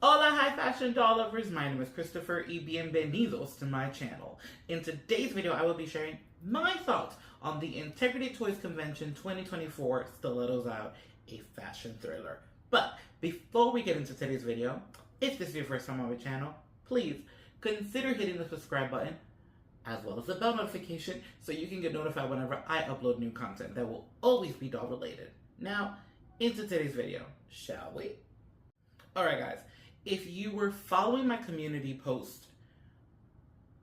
Hola, high fashion doll lovers. My name is Christopher y bienvenidos to my channel. In today's video, I will be sharing my thoughts on the Integrity Toys Convention 2024 Stilettos Out, a fashion thriller. But before we get into today's video, if this is your first time on my channel, please consider hitting the subscribe button as well as the bell notification so you can get notified whenever I upload new content that will always be doll related. Now, into today's video, shall we? Alright guys, if you were following my community post,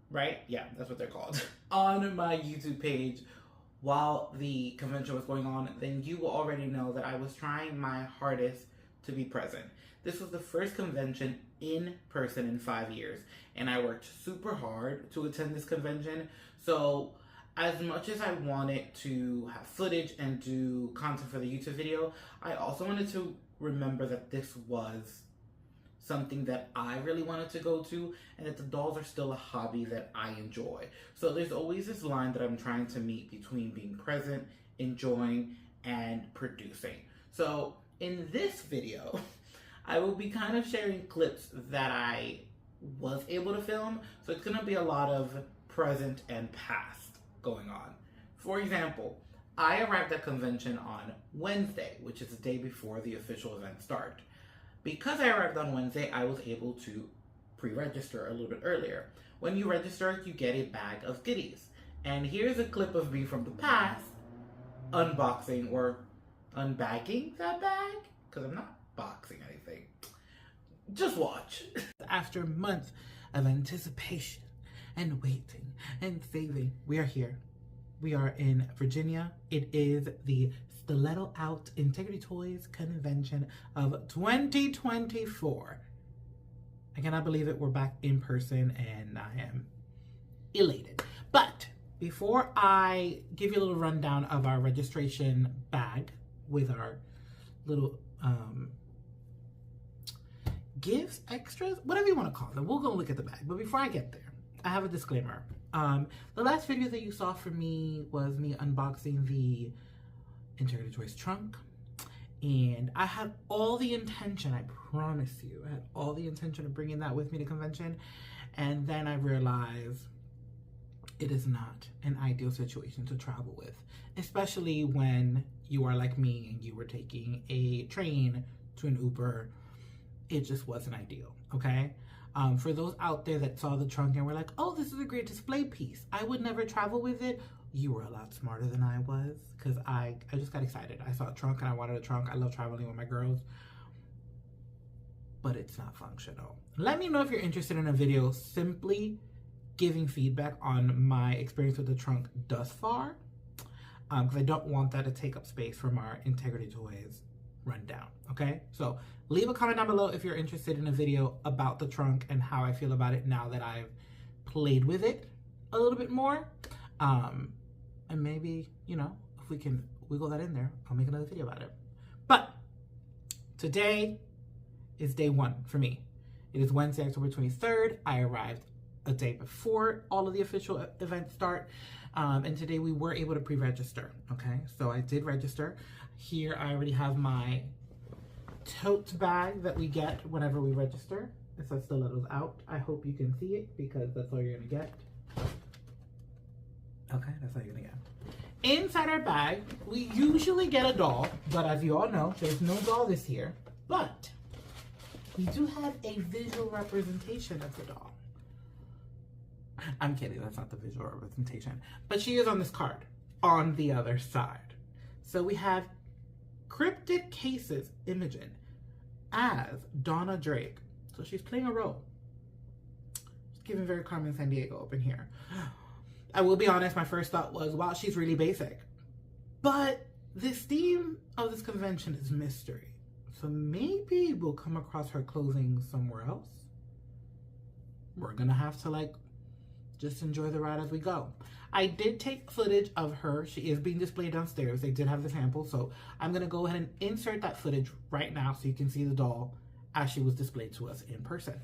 right? Yeah, that's what they're called, on my YouTube page while the convention was going on, then you will already know that I was trying my hardest to be present. This was the first convention in person in 5 years, and I worked super hard to attend this convention. So as much as I wanted to have footage and do content for the YouTube video, I also wanted to remember that this was something that I really wanted to go to, and that the dolls are still a hobby that I enjoy. So there's always this line that I'm trying to meet between being present, enjoying, and producing. So in this video, I will be kind of sharing clips that I was able to film. So it's gonna be a lot of present and past going on. For example, I arrived at convention on Wednesday, which is the day before the official event start. Because I arrived on Wednesday, I was able to pre-register a little bit earlier. When you register, you get a bag of goodies. And here's a clip of me from the past unboxing or unbagging that bag, because I'm not boxing anything. Just watch. After months of anticipation and waiting and saving, we are here. We are in Virginia. It is the Stiletto Out Integrity Toys Convention of 2024. I cannot believe it. We're back in person and I am elated. But before I give you a little rundown of our registration bag with our little gifts, extras, whatever you want to call them, we'll go look at the bag. But before I get there, I have a disclaimer. The last video that you saw from me was me unboxing the Integrity Toys trunk, and I had all the intention, I promise you, I had all the intention of bringing that with me to convention, and then I realized it is not an ideal situation to travel with, especially when you are like me and you were taking a train to an Uber. It just wasn't ideal, okay? For those out there that saw the trunk and were like, oh, this is a great display piece, I would never travel with it, you were a lot smarter than I was, because I just got excited. I saw a trunk and I wanted a trunk. I love traveling with my girls, but it's not functional. Let me know if you're interested in a video simply giving feedback on my experience with the trunk thus far, because I don't want that to take up space from our Integrity Toys rundown, okay? So leave a comment down below if you're interested in a video about the trunk and how I feel about it now that I've played with it a little bit more. And maybe, you know, if we can wiggle that in there, I'll make another video about it. But today is day one for me. It is Wednesday, October 23rd. I arrived a day before all of the official events start. And today we were able to pre-register, okay? So I did register. Here I already have my tote bag that we get whenever we register. It says Stilettos Out. I hope you can see it because that's all you're gonna get. Okay, that's all you're gonna get. Inside our bag, we usually get a doll, but as you all know, there's no doll this year. But we do have a visual representation of the doll. I'm kidding, that's not the visual representation. But she is on this card, on the other side. So we have Cryptic Cases Imogen as Donna Drake. So she's playing a role. She's giving very Carmen Sandiego up in here. I will be honest, my first thought was, wow, she's really basic. But this theme of this convention is mystery. So maybe we'll come across her clothing somewhere else. We're gonna have to like, just enjoy the ride as we go. I did take footage of her. She is being displayed downstairs. They did have the sample. So I'm gonna go ahead and insert that footage right now so you can see the doll as she was displayed to us in person.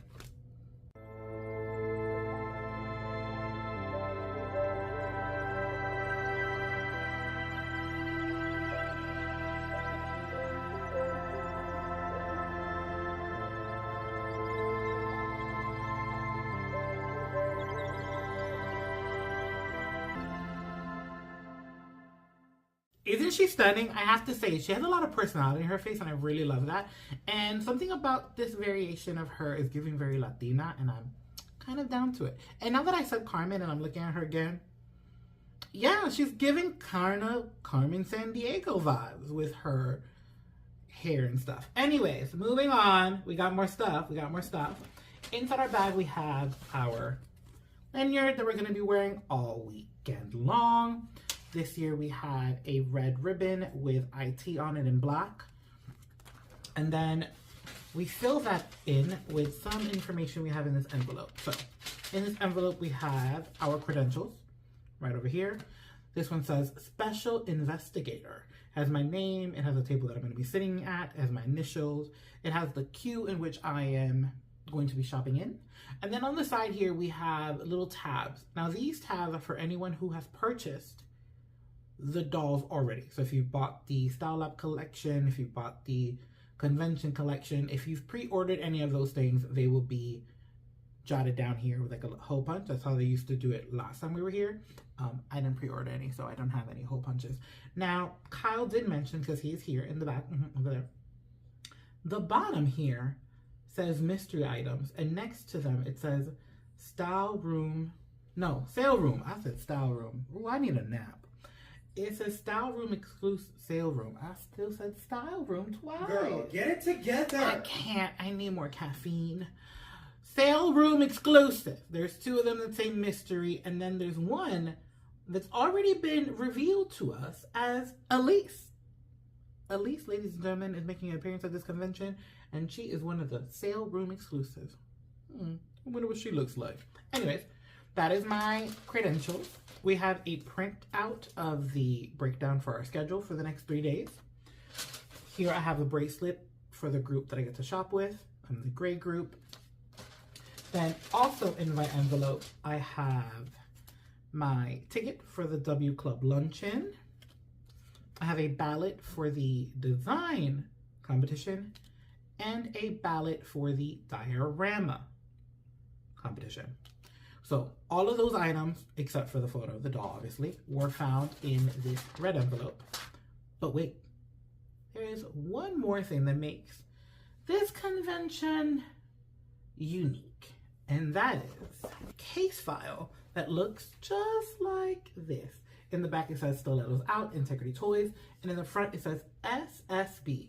Isn't she stunning? I have to say, she has a lot of personality in her face, and I really love that. And something about this variation of her is giving very Latina, and I'm kind of down to it. And now that I said Carmen and I'm looking at her again, yeah, she's giving Carmen Sandiego vibes with her hair and stuff. Anyways, moving on. We got more stuff. Inside our bag, we have our lanyard that we're going to be wearing all weekend long. This year, we had a red ribbon with IT on it in black. And then we fill that in with some information we have in this envelope. So in this envelope, we have our credentials right over here. This one says Special Investigator. It has my name. It has a table that I'm going to be sitting at. It has my initials. It has the queue in which I am going to be shopping in. And then on the side here, we have little tabs. Now, these tabs are for anyone who has purchased the dolls already. So if you bought the Style Lab collection, if you bought the convention collection, if you've pre-ordered any of those things, they will be jotted down here with like a hole punch. That's how they used to do it last time we were here. I didn't pre-order any, so I don't have any hole punches. Now, Kyle did mention, because he's here in the back, over there, the bottom here says mystery items, and next to them it says sale room. I said style room. Ooh, I need a nap. It says style room exclusive sale room. I still said style room twice. Girl, get it together. I can't. I need more caffeine. Sale room exclusive. There's two of them that say mystery, and then there's one that's already been revealed to us as Elise. Elise, ladies and gentlemen, is making an appearance at this convention, and she is one of the sale room exclusives. I wonder what she looks like. Anyways, that is my credentials. We have a printout of the breakdown for our schedule for the next 3 days. Here I have a bracelet for the group that I get to shop with. I'm the gray group. Then also in my envelope, I have my ticket for the W Club luncheon. I have a ballot for the design competition and a ballot for the diorama competition. So all of those items, except for the photo of the doll, obviously, were found in this red envelope. But wait, there is one more thing that makes this convention unique, and that is a case file that looks just like this. In the back, it says Stiolttos Out, Integrity Toys, and in the front, it says SSB.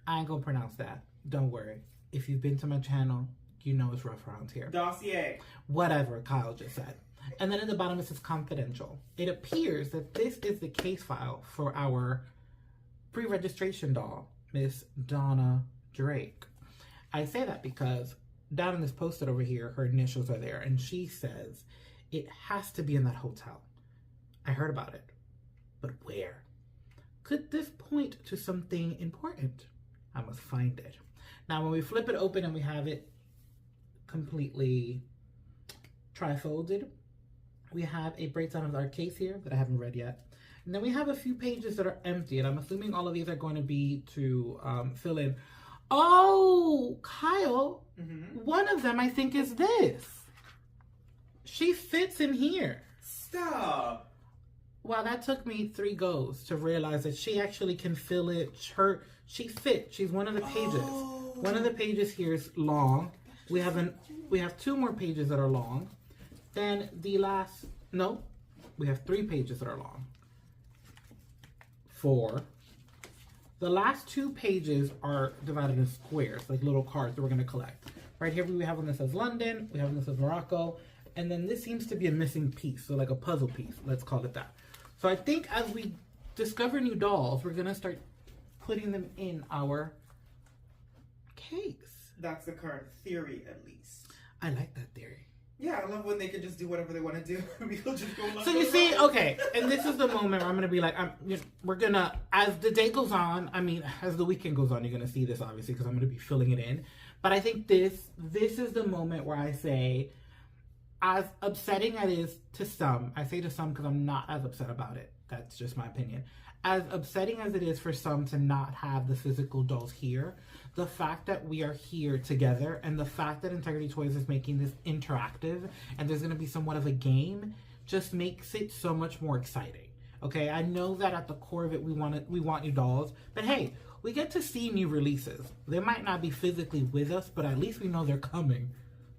I ain't gonna pronounce that. Don't worry. If you've been to my channel, you know it's rough around here. Dossier. Whatever Kyle just said. And then in the bottom, it says confidential. It appears that this is the case file for our pre-registration doll, Miss Donna Drake. I say that because down in this post-it over here, her initials are there, and she says it has to be in that hotel. I heard about it, but where? Could this point to something important? I must find it. Now, when we flip it open and we have it completely tri-folded, we have a breakdown of our case here that I haven't read yet. And then we have a few pages that are empty, and I'm assuming all of these are going to be to fill in. Oh, Kyle, one of them I think is this. She fits in here. Stop. Well, that took me 3 goes to realize that she actually can fill it. She fits. She's one of the pages. Oh. One of the pages here is long. We have 2 more pages that are long. Then we have 3 pages that are long. 4. The last 2 pages are divided in squares, like little cards that we're going to collect. Right here we have one that says London, we have one that says Morocco, and then this seems to be a missing piece, so like a puzzle piece, let's call it that. So I think as we discover new dolls, we're going to start putting them in our case. That's the current theory, at least. I like that theory. Yeah, I love when they can just do whatever they want to do. We'll just go. So you see, okay, and this is the moment where I'm gonna be like, we're gonna, as the day goes on, as the weekend goes on, you're gonna see this obviously because I'm gonna be filling it in. But I think this is the moment where I say, as upsetting as it is to some, I say to some because I'm not as upset about it. That's just my opinion. As upsetting as it is for some to not have the physical dolls here, the fact that we are here together and the fact that Integrity Toys is making this interactive and there's going to be somewhat of a game just makes it so much more exciting. Okay, I know that at the core of it, we want new dolls, but hey, we get to see new releases. They might not be physically with us, but at least we know they're coming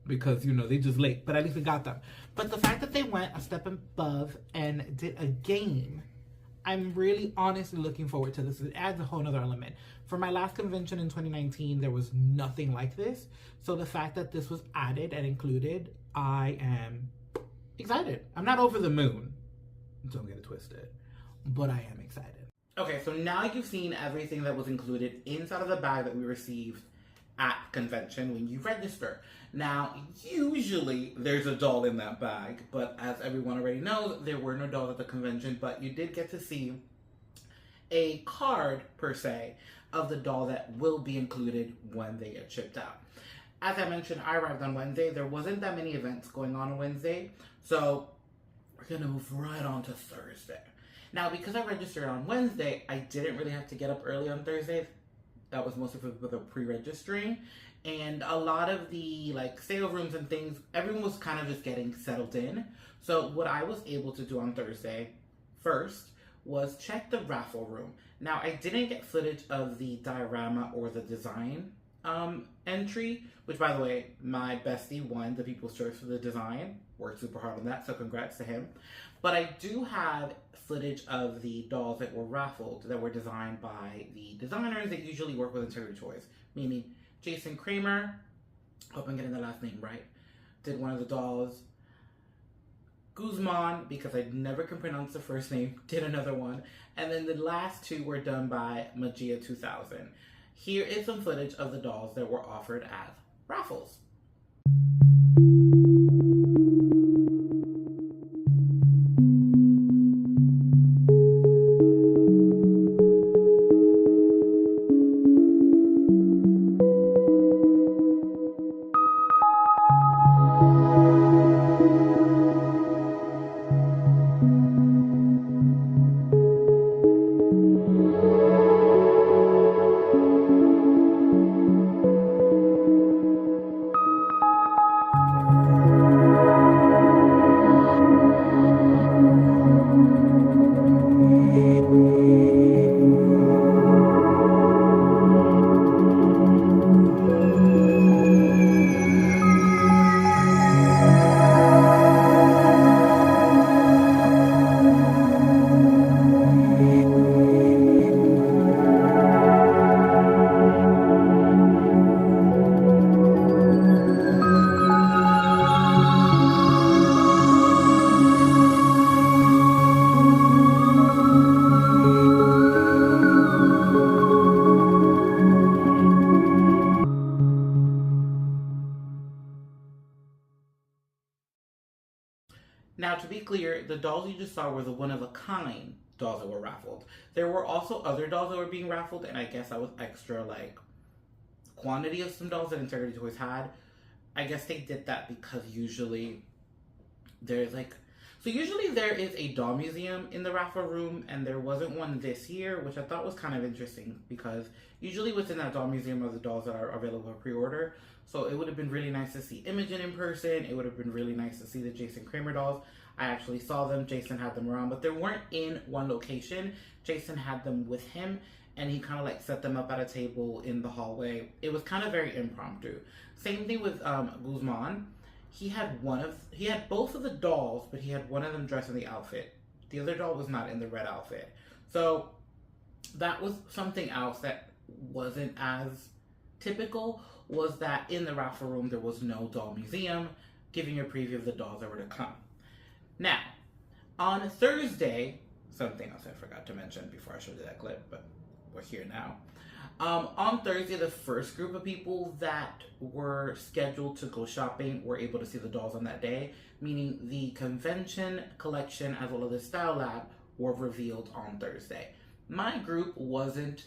because, you know, they just late, but at least we got them. But the fact that they went a step above and did a game, I'm really honestly looking forward to this. It adds a whole nother element. For my last convention in 2019, there was nothing like this. So the fact that this was added and included, I am excited. I'm not over the moon. Don't get it twisted. But I am excited. Okay, so now you've seen everything that was included inside of the bag that we received at convention when you register. Now, usually there's a doll in that bag, but as everyone already knows, there were no dolls at the convention, but you did get to see a card, per se, of the doll that will be included when they get shipped out. As I mentioned, I arrived on Wednesday. There wasn't that many events going on Wednesday, so we're going to move right on to Thursday. Now, because I registered on Wednesday, I didn't really have to get up early on Thursday. That was mostly for the pre-registering. And a lot of the sale rooms and things, everyone was kind of just getting settled in. So what I was able to do on Thursday first was check the raffle room. Now, I didn't get footage of the diorama or the design entry, which, by the way, my bestie won the People's Choice for the design. Worked super hard on that, so congrats to him. But I do have footage of the dolls that were raffled, that were designed by the designers that usually work with Integrity Toys, meaning Jason Kramer, hope I'm getting the last name right, did one of the dolls. Guzman, because I never can pronounce the first name, did another one. And then the last two were done by Magia 2000. Here is some footage of the dolls that were offered as raffles. Now, to be clear, the dolls you just saw were the one-of-a-kind dolls that were raffled. There were also other dolls that were being raffled, and I guess that was extra, quantity of some dolls that Integrity Toys had. I guess they did that because usually there's, usually there is a doll museum in the raffle room, and there wasn't one this year, which I thought was kind of interesting, because usually within that doll museum are the dolls that are available for pre-order. So it would have been really nice to see Imogen in person. It would have been really nice to see the Jason Kramer dolls. I actually saw them. Jason had them around, but they weren't in one location. Jason had them with him, and he kind of set them up at a table in the hallway. It was kind of very impromptu. Same thing with Guzman. He had both of the dolls, but he had one of them dressed in the outfit. The other doll was not in the red outfit. So that was something else that wasn't as typical, was that in the raffle room there was no doll museum, giving you a preview of the dolls that were to come. Now, on Thursday, something else I forgot to mention before I showed you that clip, but we're here now. On Thursday, the first group of people that were scheduled to go shopping were able to see the dolls on that day, meaning the convention collection as well as the style lab were revealed on Thursday. My group wasn't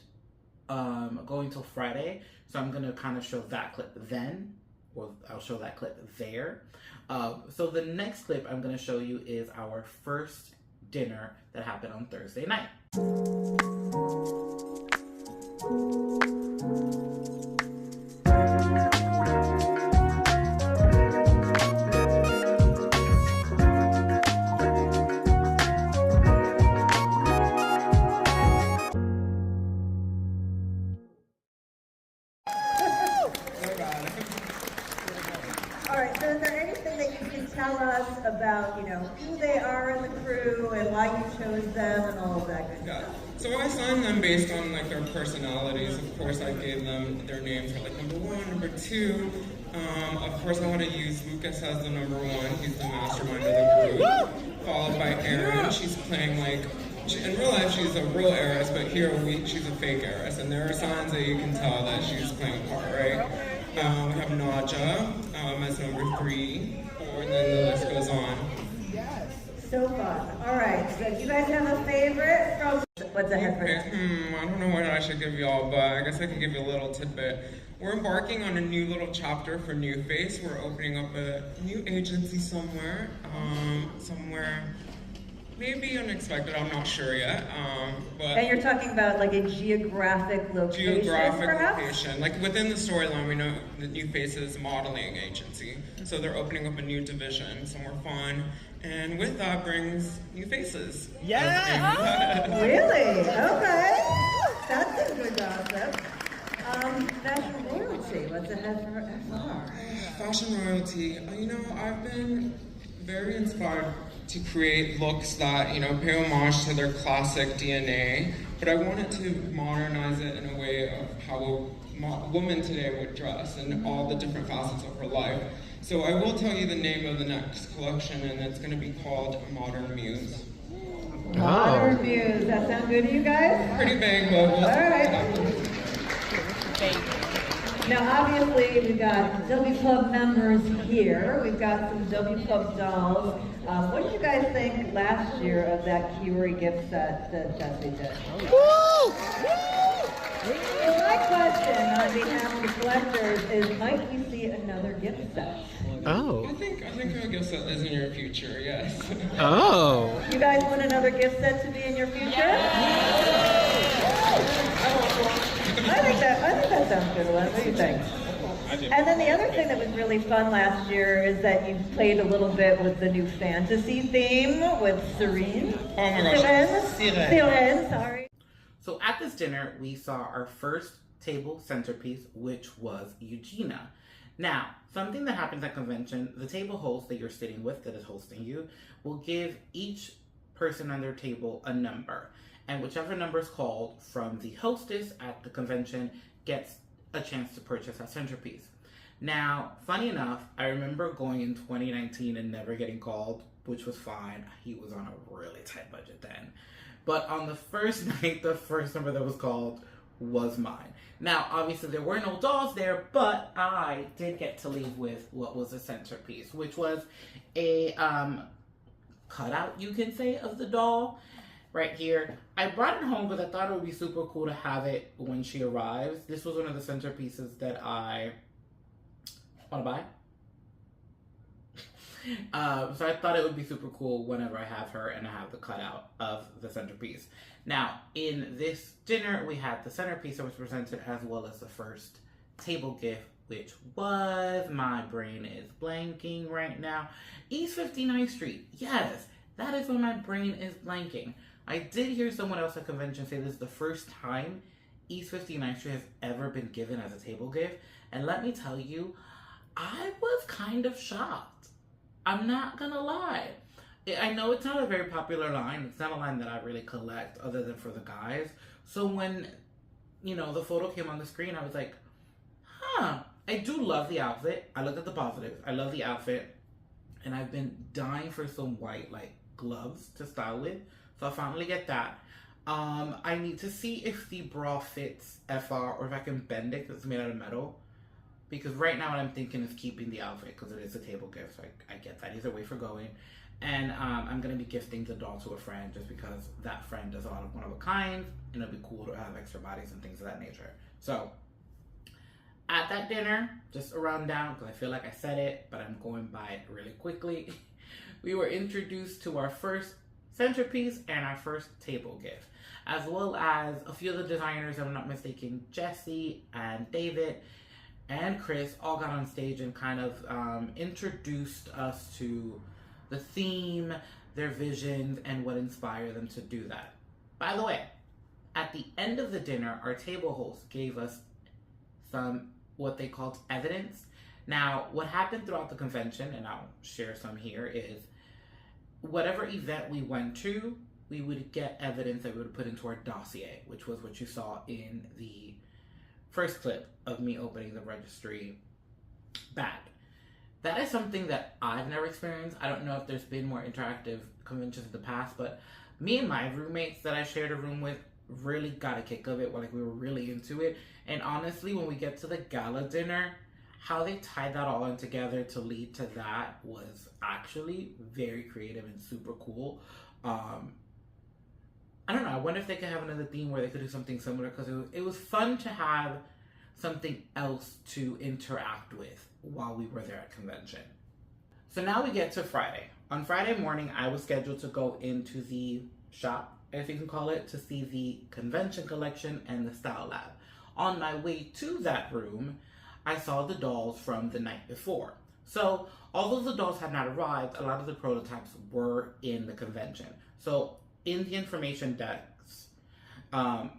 going till Friday, so I'm going to kind of show that clip then, or I'll show that clip there. So the next clip I'm going to show you is our first dinner that happened on Thursday night. us about, who they are in the crew and why you chose them and all of that good Yeah. stuff. So I signed them based on like their personalities. Of course, I gave them their names for like number 1, number 2. Of course, I want to use Lucas as the number 1. He's the mastermind of the group. Followed by Erin. She's playing in real life she's a real heiress, but here she's a fake heiress. And there are signs that you can tell that she's playing a part, right? We have Nadja as number 3, 4, and then the list goes on. So fun. All right. So do you guys have a favorite from what's ahead for you? I don't know what I should give y'all, but I guess I can give you a little tidbit. We're embarking on a new little chapter for New Face. We're opening up a new agency somewhere, maybe unexpected. I'm not sure yet. But And you're talking about like a geographic location, perhaps? Location. Like within the storyline, we know that New Face is a modeling agency, so they're opening up a new division, somewhere fun. And with that brings new faces. Yeah. Really? Okay. That's a good gossip. Fashion royalty. What's ahead for C.F.R? Fashion royalty. I've been very inspired to create looks that, pay homage to their classic DNA, but I wanted to modernize it in a way of how a woman today would dress and all the different facets of her life. So I will tell you the name of the next collection, and it's going to be called Modern Muse. Modern Muse. That sound good to you guys? Pretty vague, but we'll All right. Now, obviously, we've got W Club members here. We've got some W Club dolls. What did you guys think last year of that Kiwi gift set that Jesse did? Woo! So my question on behalf of the collectors is, might we see another gift set? Oh. I think a gift set is in your future, yes. Oh. You guys want another gift set to be in your future? I think that sounds good, Len. What do you think? And then the other thing that was really fun last year is that you played a little bit with the new fantasy theme with Serene. Oh my gosh. Sirene, sorry. So at this dinner, we saw our first table centerpiece, which was Eugenia. Now, something that happens at convention, the table host that you're sitting with, that is hosting you, will give each person on their table a number. And whichever number is called from the hostess at the convention gets a chance to purchase that centerpiece. Now, funny enough, I remember going in 2019 and never getting called, which was fine. He was on a really tight budget then. But on the first night, the first number that was called was mine. Now, obviously, there were no dolls there, but I did get to leave with what was a centerpiece, which was a cutout, you can say, of the doll right here. I brought it home because I thought it would be super cool to have it when she arrives. This was one of the centerpieces that I want to buy. So I thought it would be super cool whenever I have her and I have the cutout of the centerpiece. Now, in this dinner, we had the centerpiece that was presented as well as the first table gift, which was, my brain is blanking right now, East 59th Street. Yes, that is when my brain is blanking. I did hear someone else at convention say this is the first time East 59th Street has ever been given as a table gift. And let me tell you, I was kind of shocked. I'm not gonna lie. I know it's not a very popular line. It's not a line that I really collect other than for the guys. So when, the photo came on the screen, I was like, huh. I do love the outfit. I looked at the positives. I love the outfit. And I've been dying for some white, gloves to style with. So I'll finally get that. I need to see if the bra fits C.F.R. or if I can bend it because it's made out of metal. Because right now what I'm thinking is keeping the outfit because it is a table gift. So I get that. Either way for going. And I'm going to be gifting the doll to a friend just because that friend does a lot of one-of-a-kinds. And it'll be cool to have extra bodies and things of that nature. So at that dinner, just a rundown because I feel like I said it, but I'm going by it really quickly. We were introduced to our first centerpiece and our first table gift, as well as a few of the designers, if I'm not mistaken, Jesse and David and Chris all got on stage and kind of introduced us to the theme, their visions, and what inspired them to do that. By the way, at the end of the dinner, our table host gave us some what they called evidence. Now, what happened throughout the convention, and I'll share some here, is whatever event we went to, we would get evidence that we would put into our dossier, which was what you saw in the first clip of me opening the registry bag. That is something that I've never experienced. I don't know if there's been more interactive conventions in the past, but me and my roommates that I shared a room with really got a kick of it. Like, we were really into it. And honestly, when we get to the gala dinner, how they tied that all in together to lead to that was actually very creative and super cool. I don't know. I wonder if they could have another theme where they could do something similar, because it was fun to have something else to interact with while we were there at convention. So now we get to Friday. On Friday morning, I was scheduled to go into the shop, if you can call it, to see the convention collection and the style lab. On my way to that room, I saw the dolls from the night before. So although the dolls had not arrived, a lot of the prototypes were in the convention. So in the information desks, on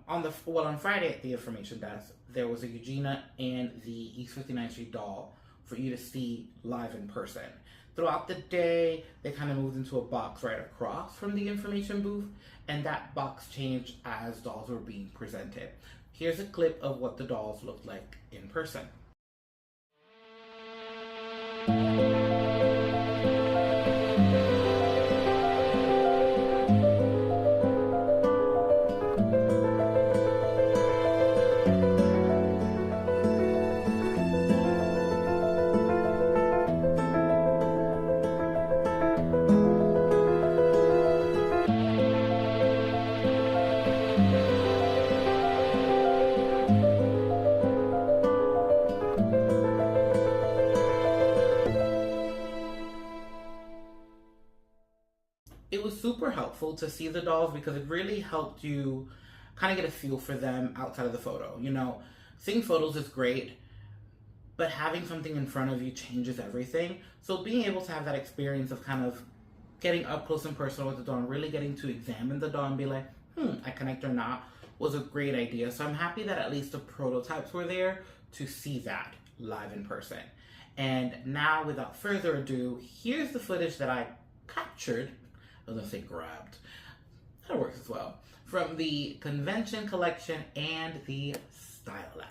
Friday at the information desk, there was a Eugenia and the East 59th Street doll for you to see live in person. Throughout the day, they kind of moved into a box right across from the information booth, and that box changed as dolls were being presented. Here's a clip of what the dolls looked like in person. It was super helpful to see the dolls because it really helped you kind of get a feel for them outside of the photo. You know, seeing photos is great, but having something in front of you changes everything. So being able to have that experience of kind of getting up close and personal with the doll and really getting to examine the doll and be like, I connect or not, was a great idea. So I'm happy that at least the prototypes were there to see that live in person. And now, without further ado, here's the footage that I captured. I was gonna say grabbed. That works as well. From the convention collection and the style lab.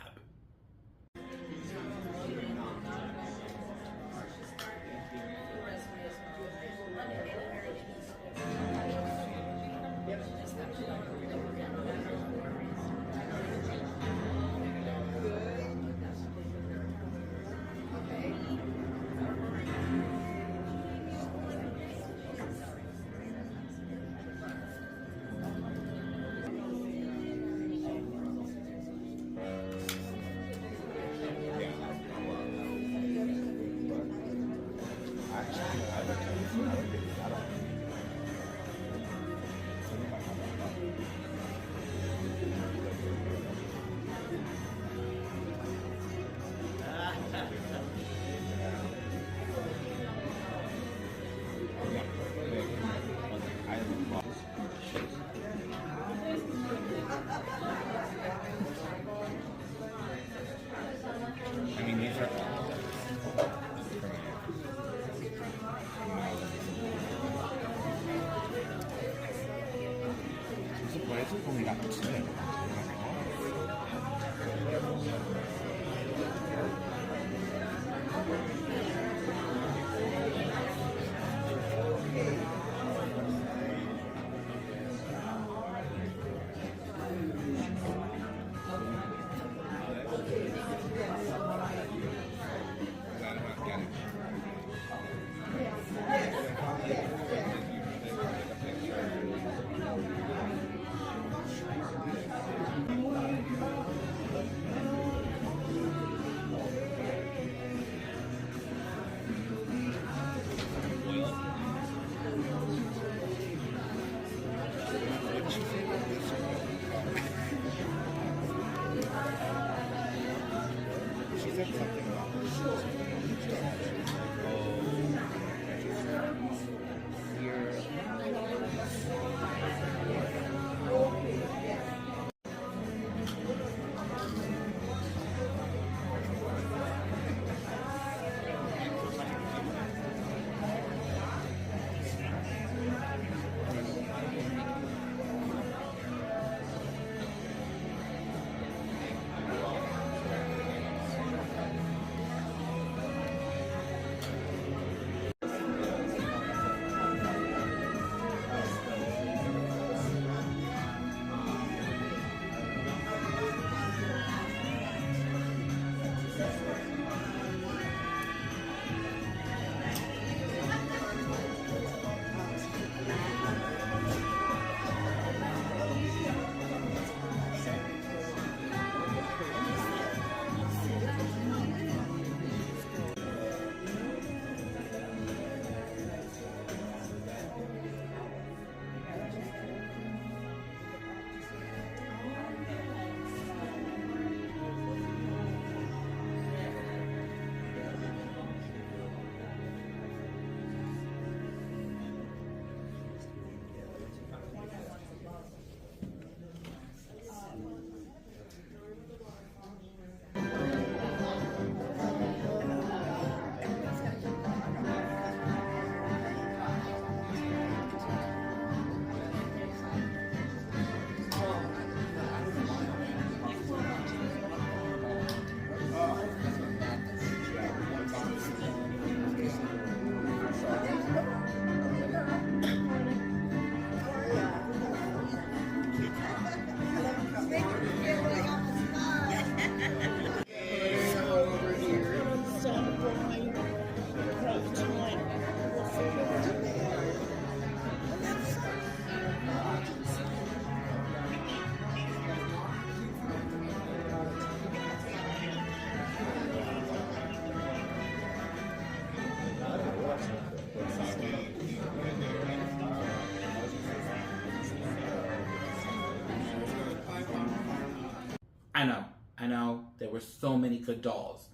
I know, there were so many good dolls.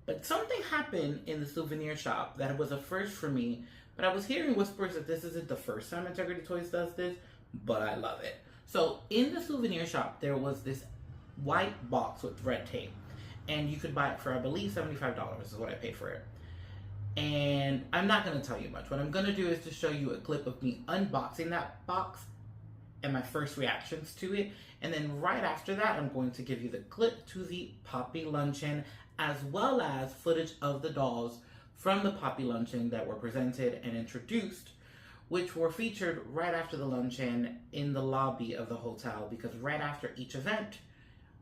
But something happened in the souvenir shop that was a first for me. But I was hearing whispers that this isn't the first time Integrity Toys does this, but I love it. So in the souvenir shop, there was this white box with red tape. And you could buy it for, I believe, $75 is what I paid for it. And I'm not going to tell you much. What I'm going to do is to show you a clip of me unboxing that box and my first reactions to it. And then right after that, I'm going to give you the clip to the Poppy Luncheon, as well as footage of the dolls from the Poppy Luncheon that were presented and introduced, which were featured right after the luncheon in the lobby of the hotel, because right after each event,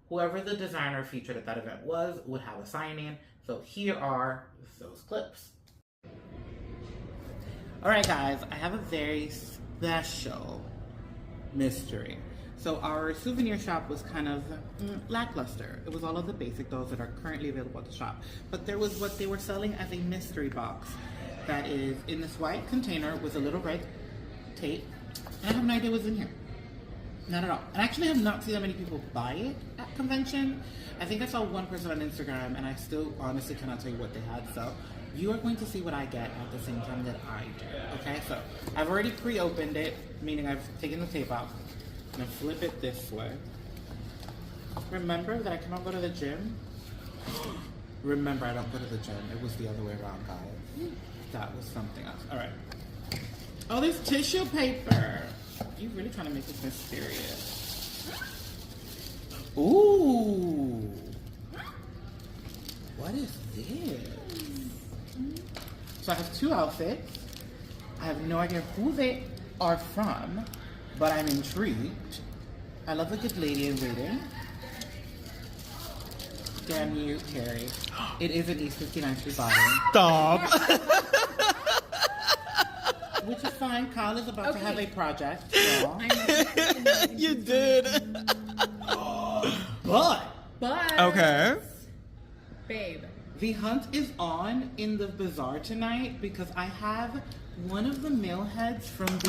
whoever the designer featured at that event was would have a sign-in. So here are those clips. All right, guys, I have a very special mystery. So our souvenir shop was kind of lackluster. It was all of the basic dolls that are currently available at the shop. But there was what they were selling as a mystery box that is in this white container with a little red tape. And I have no idea what's in here. Not at all. And I actually have not seen that many people buy it at convention. I think I saw one person on Instagram, and I still honestly cannot tell you what they had. So you are going to see what I get at the same time that I do. Okay, so I've already pre-opened it, meaning I've taken the tape out. I'm gonna flip it this way. Remember that I cannot go to the gym? Remember, I don't go to the gym. It was the other way around, guys. That was something else. All right. Oh, there's tissue paper. You're really trying to make this mysterious. Ooh. What is this? So I have two outfits. I have no idea who they are from, but I'm intrigued. I love a good lady in waiting. Damn you, Carrie. It is an East 59th Street bottom. Stop. Which is fine. Kyle is about to have a project. So. You did. But Okay. Babe. the hunt is on in the bazaar tonight because I have one of the male heads from the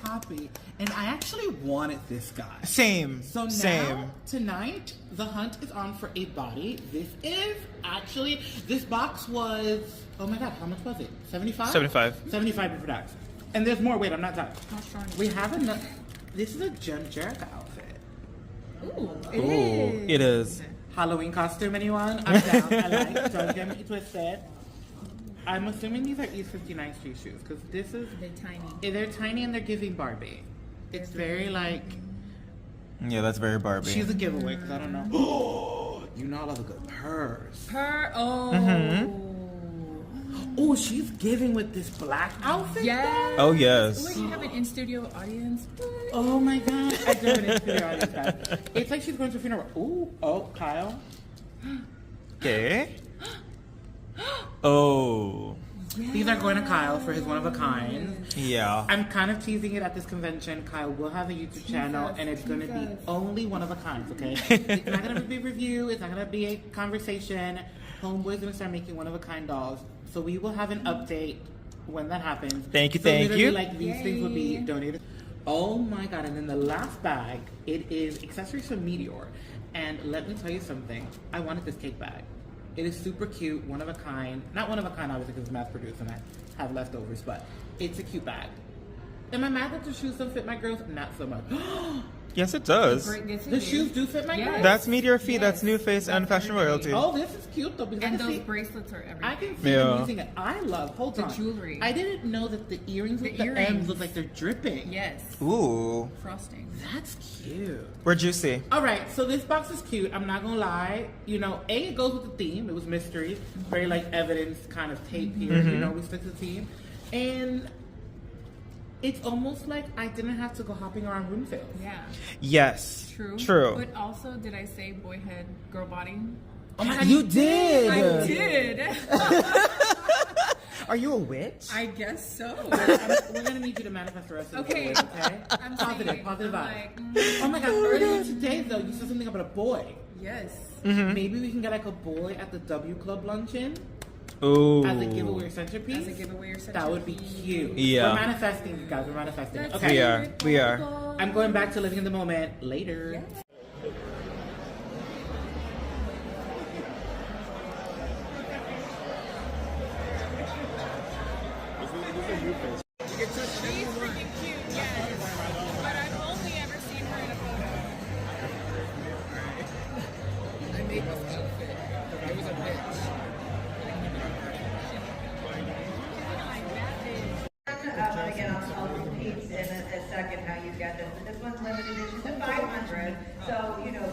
Poppy, and I actually wanted this guy. Same. So now, tonight, the hunt is on for a body. This is actually, this box was, oh my god, how much was it? 75? 75. 75 different acts. And there's more, wait, I'm not done. How strong is We have another, this is a Jen Jerica outfit. Ooh, Ooh, it is. Halloween costume, anyone? I'm down. I like. Don't get me twisted. I'm assuming these are East 59th Street shoes because this is. They're tiny. They're tiny and they're giving Barbie. It's very like. Yeah, that's very Barbie. She's a giveaway because I don't know. You know I love a good purse. Oh, she's giving with this black outfit. Yes. Oh, yes. Wait, you have an in-studio audience? Oh my god. I do have an interior audience, guys. It's like she's going to a funeral. Ooh. Oh, Kyle. Okay. Oh. These are going to Kyle for his one of a kind. Yeah. I'm kind of teasing it at this convention. Kyle will have a YouTube channel, and it's going to be only one of a kind, okay? It's not going to be a review. It's not going to be a conversation. Homeboy's going to start making one of a kind dolls. So we will have an update when that happens. Thank you, So thank literally, you. like, these things will be donated. Oh my god, and then the last bag, it is accessories from Meteor. And let me tell you something. I wanted this cake bag. It is super cute, one of a kind. Not one of a kind, obviously, because it's mass produced and I have leftovers, but it's a cute bag. Am I mad that the shoes don't fit my girls? Not so much. Yes, it does. The shoes do fit my girls? That's Meteor Feet. Yes. That's New Face and Fashion Royalty. Oh, this is cute though. Because And I can those see, bracelets are everything. I can see them Yeah. using it. I love, hold The on. jewelry. I didn't know that the earrings with the earrings. M's look like they're dripping. Yes. Ooh. Frosting. That's cute. We're juicy. All right, so this box is cute. I'm not gonna lie. You know, it goes with the theme. It was mystery, very like evidence kind of tape here. You know, we stick to the theme, and it's almost like I didn't have to go hopping around room sales. Yeah. Yes. True. True. But also, did I say boy head, girl body? Oh my god, You did. I did. Are you a witch? I guess so. We're gonna need you to manifest the rest of the Okay. video, okay? I'm Positive saying, vibes. I'm like, Oh my god, earlier today though, you said something about a boy. yes. Maybe we can get like a boy at the W Club luncheon Ooh. as a giveaway centerpiece. As a giveaway or That would be cute. Yeah. We're manifesting, you guys. We're manifesting. That's Okay. We are. We are. beautiful. I'm going back to living in the moment later. She's freaking cute, yes. But I've only ever seen her in a photo. I made this outfit because I was a bitch. Again, I'll repeat in a second how you get this. This one's limited edition to 500. So, you know,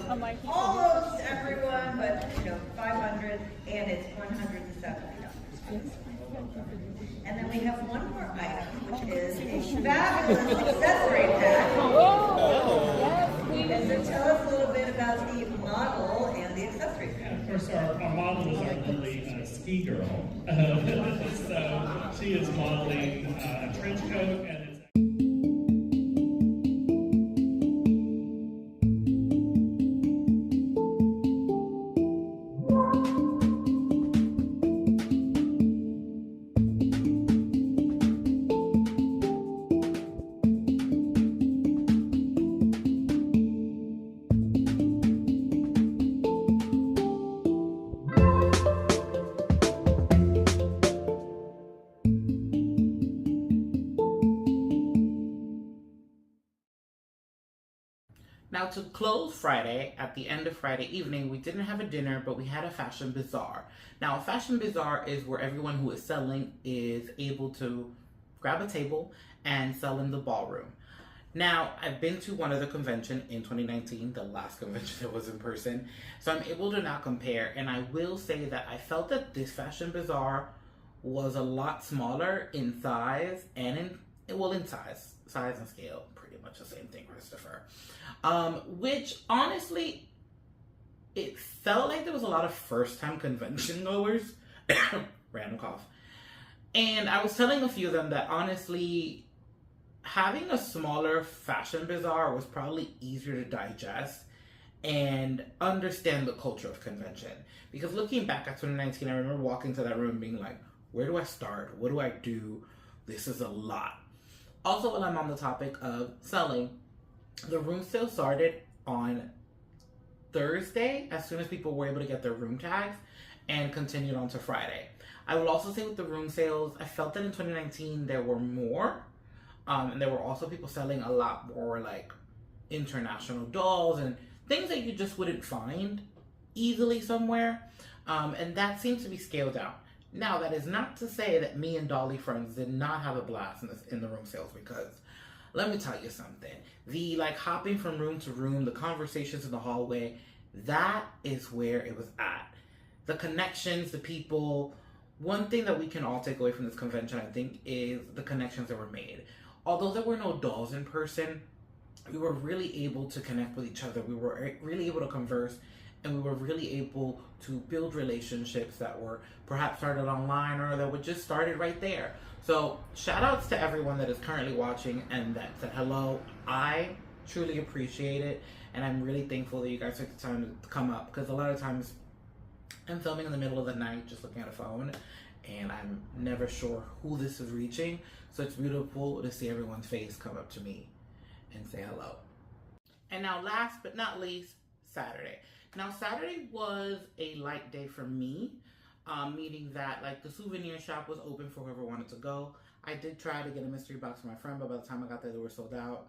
almost everyone, but, you know, 500, and it's $170. And then we have one more item, which is a fabulous accessory pack. And so tell us a little bit about the model and the accessory pack. Of course, our model is ultimately a ski girl. So she is modeling a trench coat, and it's Now, to close Friday, at the end of Friday evening, we didn't have a dinner, but we had a fashion bazaar. Now, a fashion bazaar is where everyone who is selling is able to grab a table and sell in the ballroom. Now, I've been to one other convention in 2019, the last convention that was in person, so I'm able to now compare, and I will say that I felt that this fashion bazaar was a lot smaller in size and in size and scale, pretty much the same thing, Christopher. Which honestly, it felt like there was a lot of first-time convention goers. Random cough. And I was telling a few of them that honestly, having a smaller fashion bazaar was probably easier to digest and understand the culture of convention. Because looking back at 2019, I remember walking to that room being like, where do I start? What do I do? This is a lot. Also, while I'm on the topic of selling, the room sale started on Thursday as soon as people were able to get their room tags and continued on to Friday. I will also say with the room sales, I felt that in 2019 there were more, and there were also people selling a lot more like international dolls and things that you just wouldn't find easily somewhere, and that seems to be scaled down. Now, that is not to say that me and Dolly friends did not have a blast in the room sales, because let me tell you something. The like hopping from room to room, the conversations in the hallway, that is where it was at. The connections, the people. One thing that we can all take away from this convention, I think, is the connections that were made. Although there were no dolls in person, we were really able to connect with each other. We were really able to converse, and we were really able to build relationships that were perhaps started online or that were just started right there. So shout outs to everyone that is currently watching and that said hello. I truly appreciate it, and I'm really thankful that you guys took the time to come up, because a lot of times I'm filming in the middle of the night just looking at a phone, and I'm never sure who this is reaching. So it's beautiful to see everyone's face come up to me and say hello. And now last but not least, Saturday. Now Saturday was a light day for me, meaning that like the souvenir shop was open for whoever wanted to go. I did try to get a mystery box for my friend, but by the time I got there, they were sold out.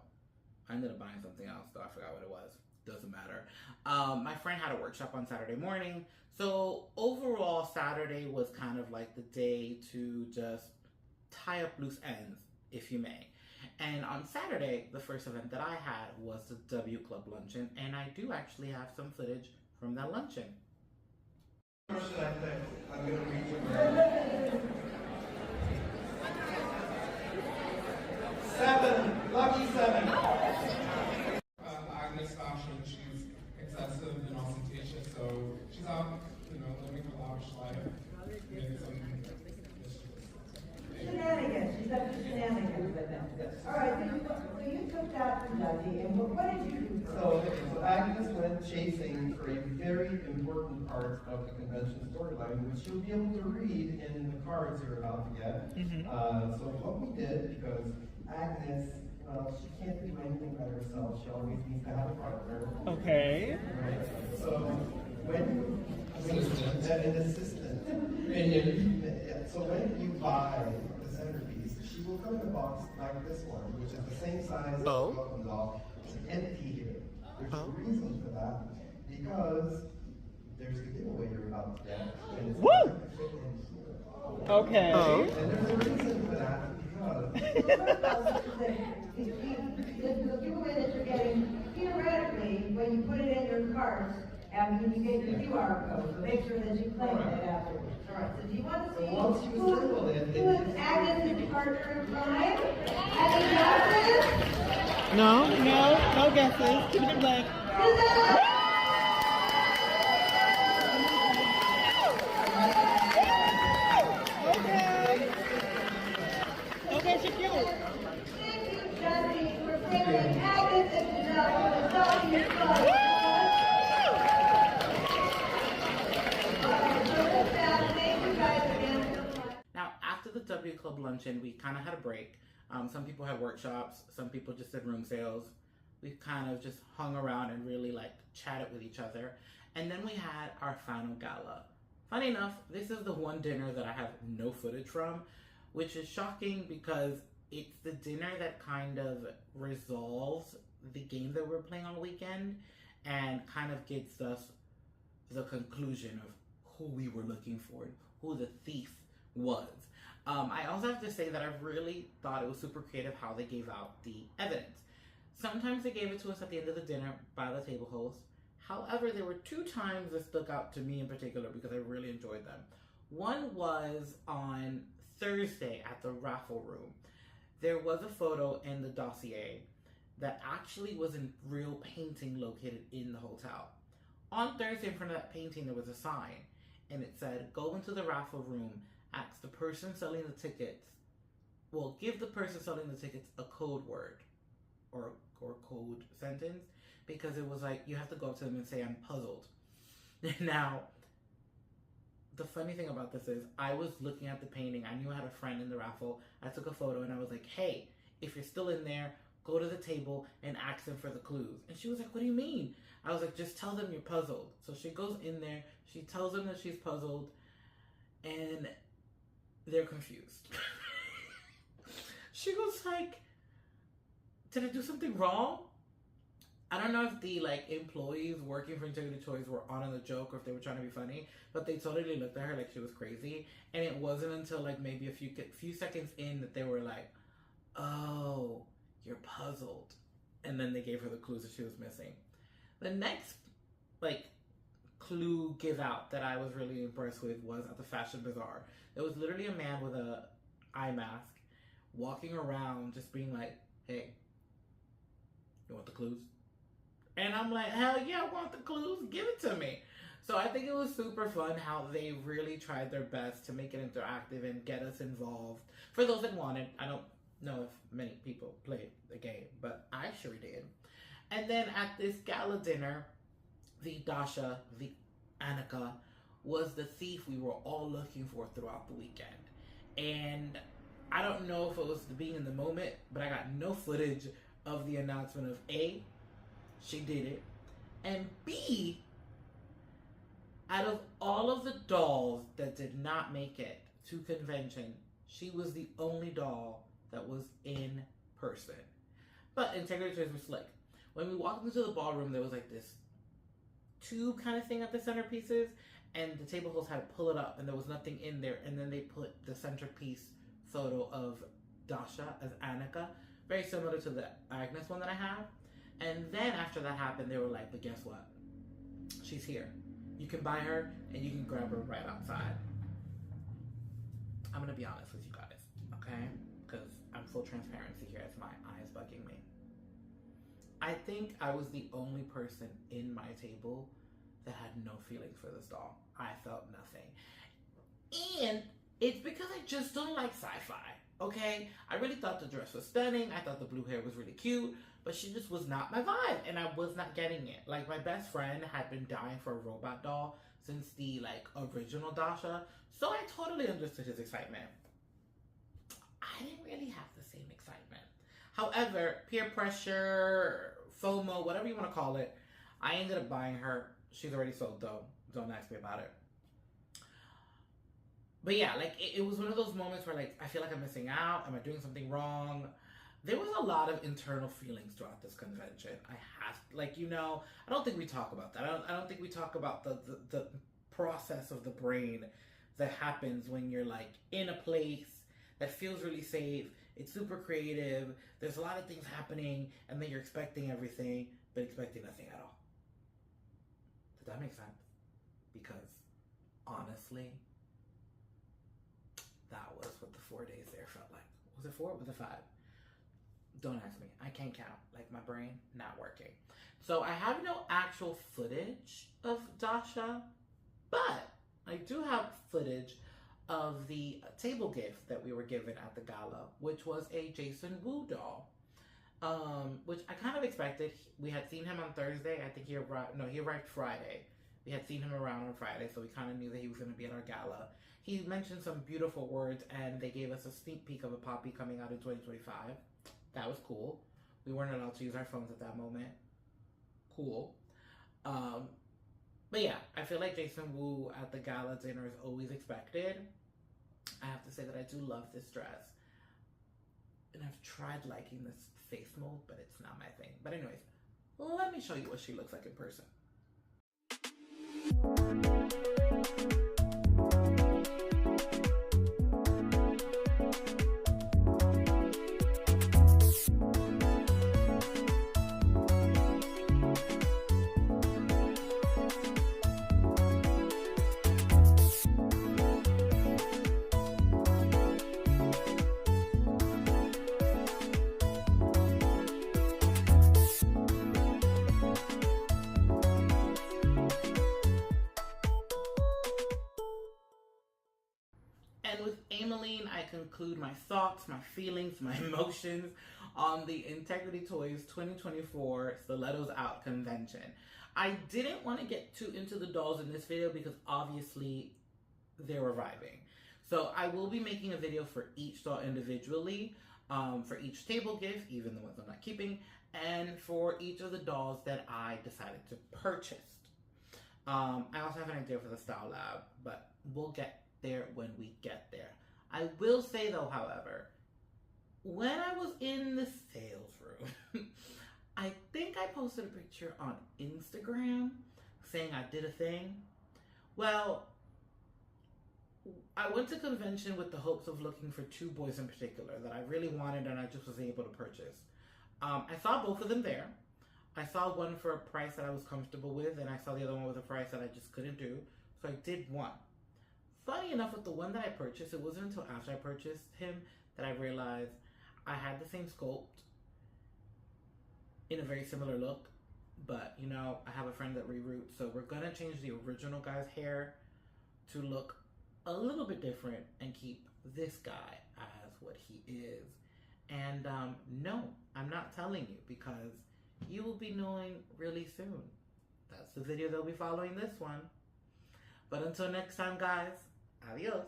I ended up buying something else, though I forgot what it was. Doesn't matter. My friend had a workshop on Saturday morning, so overall Saturday was kind of like the day to just tie up loose ends, if you may. And on Saturday, the first event that I had was the W Club luncheon, and I do actually have some footage from that luncheon. Or should I say, I'm going to read you. 7, lucky 7. Agnes fashion, she's excessive and ostentatious, so she's out, living her lavish life, making some Shenanigans. She's up to shenanigans with them. All right, so you took that from Dudley, and what did you do? So Agnes went chasing for a very important part of the convention storyline, which you'll be able to read in the cards you're about to get. So what we did, because Agnes, she can't do anything by herself. She always needs to have a partner. Okay. Right? So when you buy the centerpiece, she will come in a box like this one, which is the same size as the Oh. welcome doll. It's empty here. There's Oh. a reason for that, because there's the giveaway you're about to get, and it's Woo! going to fit in here. Okay. Oh. And there's a reason for that, because The giveaway that you're getting, theoretically, when you put it in your cart, and you get your QR code, so make sure that you claim it afterwards. All right, so do you want to see once you circle it, who is Agnes' partner in crime? Any guesses? No guesses. Keep it blank. Okay, she's cute. Thank you, Jesse, for bringing Agnes and Giselle to the Souvenir Club. So with that, thank you guys again so much. Now, after the W Club luncheon, we kind of had a break. Some people had workshops. Some people just did room sales. We kind of just hung around and really like chatted with each other. And then we had our final gala. Funny enough, this is the one dinner that I have no footage from, which is shocking because it's the dinner that kind of resolves the game that we're playing on the weekend and kind of gets us the conclusion of who we were looking for, who the thief was. I also have to say that I really thought it was super creative how they gave out the evidence. Sometimes they gave it to us at the end of the dinner by the table host. However, there were two times that stuck out to me in particular because I really enjoyed them. One was on Thursday at the Raffle room. There was a photo in the dossier that actually was in real painting located in the hotel. On Thursday, in front of that painting, there was a sign, and it said, "Go into the Raffle room, ask the person selling the tickets, well, give the person selling the tickets a code word or code sentence," because it was like, you have to go up to them and say, "I'm puzzled." Now, the funny thing about this is, I was looking at the painting. I knew I had a friend in the raffle. I took a photo and I was like, "Hey, if you're still in there, go to the table and ask them for the clues." And she was like, "What do you mean?" I was like, "Just tell them you're puzzled." So she goes in there, she tells them that she's puzzled, and they're confused. She was like, "Did I do something wrong?" I don't know if the employees working for Integrity Toys were on the joke or if they were trying to be funny, but they totally looked at her like she was crazy. And it wasn't until maybe a few seconds in that they were like, "Oh, you're puzzled." And then they gave her the clues that she was missing. The next clue give out that I was really impressed with was at the fashion bazaar. There was literally a man with a eye mask walking around just being like, "Hey, you want the clues?" And I'm like, "Hell yeah, I want the clues. Give it to me." So I think it was super fun how they really tried their best to make it interactive and get us involved. For those that wanted, I don't know if many people played the game, but I sure did. And then at this gala dinner, the Dasha, the Annika, was the thief we were all looking for throughout the weekend. And I don't know if it was being in the moment, but I got no footage of the announcement of A, she did it, and B, out of all of the dolls that did not make it to convention, she was the only doll that was in person. But Integrity Toys was slick. When we walked into the ballroom, there was this tube kind of thing at the centerpieces, and the table host had to pull it up, and there was nothing in there, and then they put the centerpiece photo of Dasha as Annika, very similar to the Agnes one that I have. And then after that happened, they were like, "But guess what? She's here. You can buy her, and you can grab her right outside." I'm gonna be honest with you guys, okay? Because I'm full transparency here as my eyes bugging me. I think I was the only person in my table that had no feelings for this doll. I felt nothing. And it's because I just don't like sci-fi, okay? I really thought the dress was stunning. I thought the blue hair was really cute, but she just was not my vibe, and I was not getting it. My best friend had been dying for a robot doll since the, original Dasha, so I totally understood his excitement. I didn't really have the same excitement. However, peer pressure, FOMO, whatever you want to call it, I ended up buying her. She's already sold, though. Don't ask me about it. But yeah, like it was one of those moments where like I feel like I'm missing out. Am I doing something wrong? There was a lot of internal feelings throughout this convention. I don't think we talk about that. I don't think we talk about the process of the brain that happens when you're like in a place that feels really safe. It's super creative. There's a lot of things happening, and then you're expecting everything, but expecting nothing at all. Does that make sense? Because honestly, that was what the 4 days there felt like. Was it 4 or was it 5? Don't ask me. I can't count. Like, my brain not working. So I have no actual footage of Dasha, but I do have footage of the table gift that we were given at the gala, which was a Jason Wu doll, which I kind of expected. We had seen him on Thursday. I think he arrived Friday. We had seen him around on Friday, so we kind of knew that he was going to be at our gala. He mentioned some beautiful words, and they gave us a sneak peek of a poppy coming out in 2025. That was cool. We weren't allowed to use our phones at that moment. Cool. But yeah, I feel like Jason Wu at the gala dinner is always expected. I have to say that I do love this dress. And I've tried liking this face mold, but it's not my thing. But anyways, let me show you what she looks like in person. And with Ameline, I conclude my thoughts, my feelings, my emotions on the Integrity Toys 2024 Stilettos Out convention. I didn't want to get too into the dolls in this video because obviously they're arriving. So I will be making a video for each doll individually, for each table gift, even the ones I'm not keeping, and for each of the dolls that I decided to purchase. I also have an idea for the Style Lab, but we'll get there when we get there. I will say though, however, when I was in the sales room, I think I posted a picture on Instagram saying I did a thing. Well, I went to convention with the hopes of looking for 2 boys in particular that I really wanted and I just was able to purchase. I saw both of them there. I saw one for a price that I was comfortable with, and I saw the other one with a price that I just couldn't do. So I did one. Funny enough, with the one that I purchased, it wasn't until after I purchased him that I realized I had the same sculpt in a very similar look. But, you know, I have a friend that reroutes, so we're going to change the original guy's hair to look a little bit different and keep this guy as what he is. And no, I'm not telling you because you will be knowing really soon. That's the video that'll be following this one. But until next time, guys, adios.